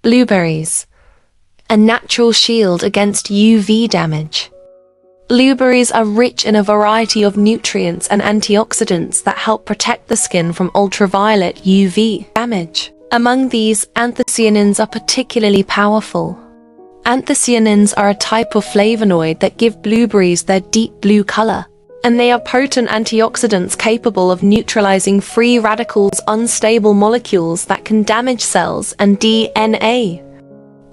Blueberries, a natural shield against UV damage. Blueberries are rich in a variety of nutrients and antioxidants that help protect the skin from ultraviolet UV damage. Among these, anthocyanins are particularly powerful. Anthocyanins are a type of flavonoid that give blueberries their deep blue color, and they are potent antioxidants capable of neutralizing free radicals, unstable molecules that can damage cells and DNA.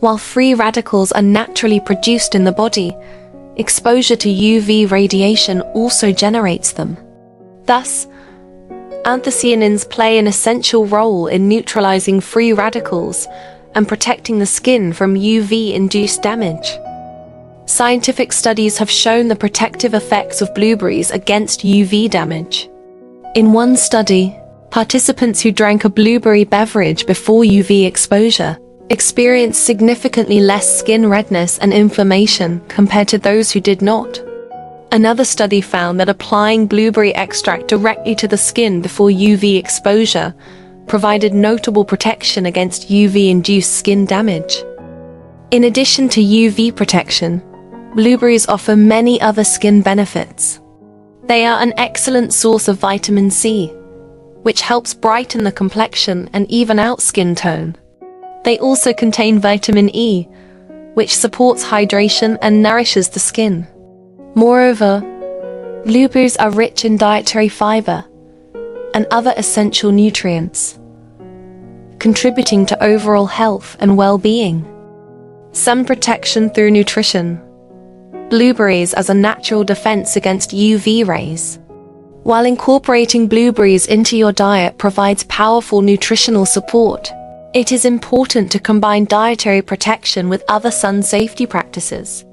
While free radicals are naturally produced in the body, exposure to UV radiation also generates them. Thus, anthocyanins play an essential role in neutralizing free radicals and protecting the skin from UV-induced damage. Scientific studies have shown the protective effects of blueberries against UV damage. In one study, participants who drank a blueberry beverage before UV exposure experienced significantly less skin redness and inflammation compared to those who did not. Another study found that applying blueberry extract directly to the skin before UV exposure provided notable protection against UV-induced skin damage. In addition to UV protection, blueberries offer many other skin benefits. They are an excellent source of vitamin C, which helps brighten the complexion and even out skin tone. They also contain vitamin E, which supports hydration and nourishes the skin. Moreover, blueberries are rich in dietary fiber and other essential nutrients, contributing to overall health and well-being. Sun protection through nutrition. Blueberries as a natural defense against UV rays. While incorporating blueberries into your diet provides powerful nutritional support, it is important to combine dietary protection with other sun safety practices.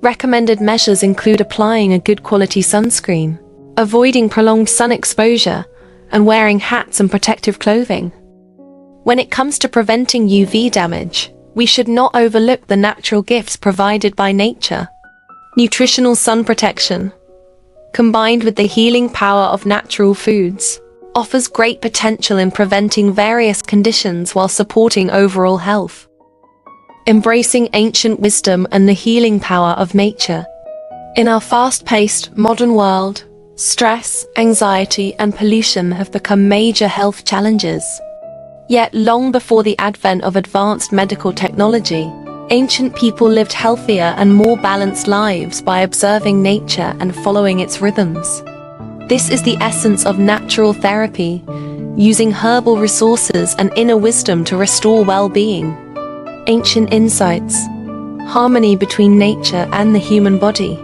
Recommended measures include applying a good quality sunscreen, avoiding prolonged sun exposure, and wearing hats and protective clothing. When it comes to preventing UV damage, we should not overlook the natural gifts provided by nature. Nutritional sun protection, combined with the healing power of natural foods, offers great potential in preventing various conditions while supporting overall health. Embracing ancient wisdom and the healing power of nature. In our fast-paced, modern world, stress, anxiety, and pollution have become major health challenges. Yet long before the advent of advanced medical technology, ancient people lived healthier and more balanced lives by observing nature and following its rhythms. This is the essence of natural therapy, using herbal resources and inner wisdom to restore well-being. Ancient insights. Harmony between nature and the human body.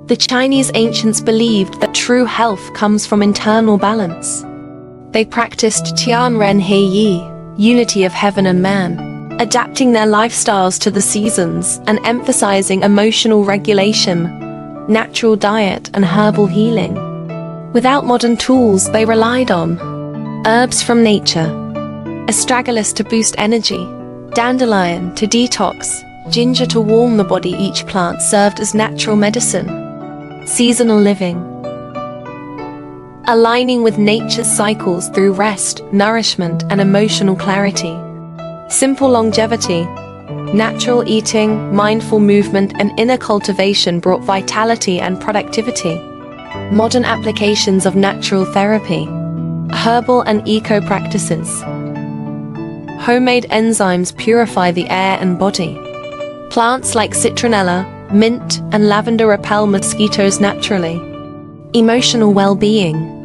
The Chinese ancients believed that true health comes from internal balance. They practiced Tianren Heiyi, unity of heaven and man, adapting their lifestyles to the seasons and emphasizing emotional regulation, natural diet, and herbal healing. Without modern tools, they relied on herbs from nature, astragalus to boost energy, dandelion to detox, ginger to warm the body. Each plant served as natural medicine. Seasonal living. Aligning with nature's cycles through rest, nourishment, and emotional clarity. Simple longevity. Natural eating, mindful movement, and inner cultivation brought vitality and productivity. Modern applications of natural therapy. Herbal and eco practices. Homemade enzymes purify the air and body. Plants like citronella, mint, and lavender repel mosquitoes naturally. Emotional well-being.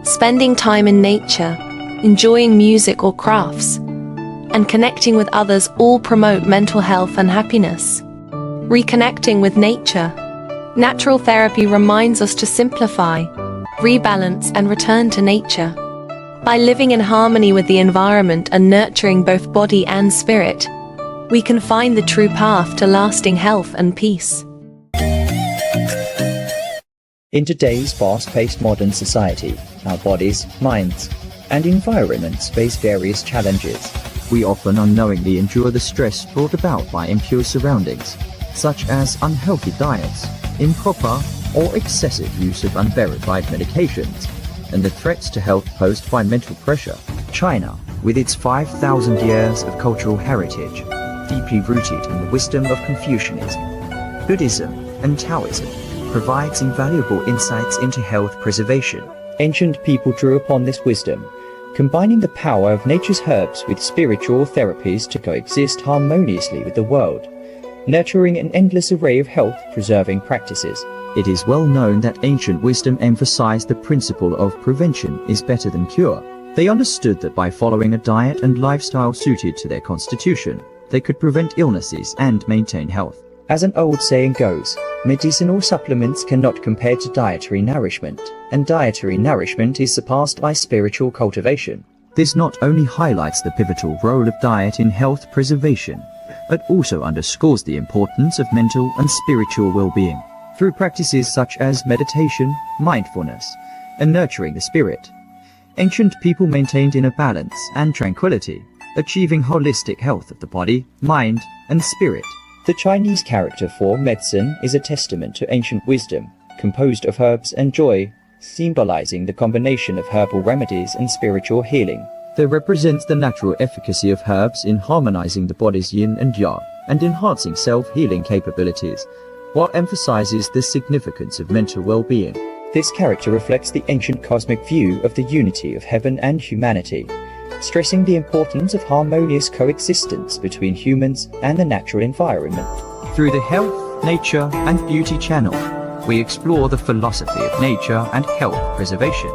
Spending time in nature, enjoying music or crafts, and connecting with others all promote mental health and happiness. Reconnecting with nature. Natural therapy reminds us to simplify, rebalance, and return to nature. By living in harmony with the environment and nurturing both body and spirit, we can find the true path to lasting health and peace. In today's fast-paced modern society, our bodies, minds, and environments face various challenges. We often unknowingly endure the stress brought about by impure surroundings, such as unhealthy diets, improper or excessive use of unverified medications, and the threats to health posed by mental pressure. China, with its 5,000 years of cultural heritage, deeply rooted in the wisdom of Confucianism, Buddhism, and Taoism, provides invaluable insights into health preservation. Ancient people drew upon this wisdom, combining the power of nature's herbs with spiritual therapies to coexist harmoniously with the world, nurturing an endless array of health-preserving practices. It is well known that ancient wisdom emphasized the principle of prevention is better than cure. They understood that by following a diet and lifestyle suited to their constitution, they could prevent illnesses and maintain health. As an old saying goes, medicinal supplements cannot compare to dietary nourishment, and dietary nourishment is surpassed by spiritual cultivation. This not only highlights the pivotal role of diet in health preservation, but also underscores the importance of mental and spiritual well-being. Through practices such as meditation, mindfulness, and nurturing the spirit, ancient people maintained inner balance and tranquility, achieving holistic health of the body, mind, and spirit. The Chinese character for medicine is a testament to ancient wisdom, composed of herbs and joy, symbolizing the combination of herbal remedies and spiritual healing. They represents the natural efficacy of herbs in harmonizing the body's yin and yang, and enhancing self-healing capabilities, while emphasizes the significance of mental well-being. This character reflects the ancient cosmic view of the unity of heaven and humanity, stressing the importance of harmonious coexistence between humans and the natural environment. Through the Health, Nature, and Beauty channel, we explore the philosophy of nature and health preservation,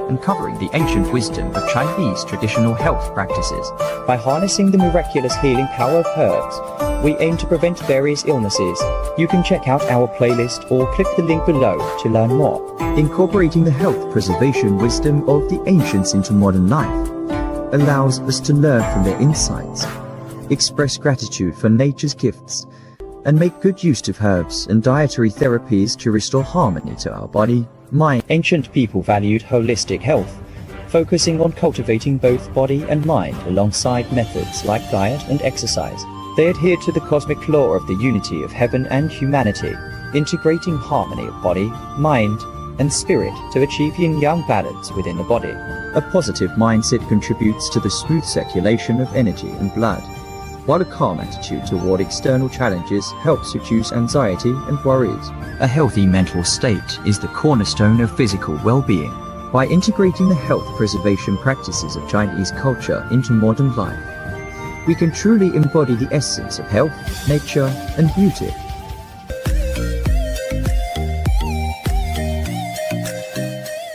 uncovering the ancient wisdom of Chinese traditional health practices. By harnessing the miraculous healing power of herbs, we aim to prevent various illnesses. You can check out our playlist or click the link below to learn more. Incorporating the health preservation wisdom of the ancients into modern life allows us to learn from their insights, express gratitude for nature's gifts, and make good use of herbs and dietary therapies to restore harmony to our body, mind. Ancient people valued holistic health, focusing on cultivating both body and mind alongside methods like diet and exercise. They adhered to the cosmic law of the unity of heaven and humanity, integrating harmony of body, mind, and spirit to achieve yin-yang balance within the body. A positive mindset contributes to the smooth circulation of energy and blood, while a calm attitude toward external challenges helps reduce anxiety and worries. A healthy mental state is the cornerstone of physical well-being. By integrating the health preservation practices of Chinese culture into modern life, we can truly embody the essence of health, nature, and beauty.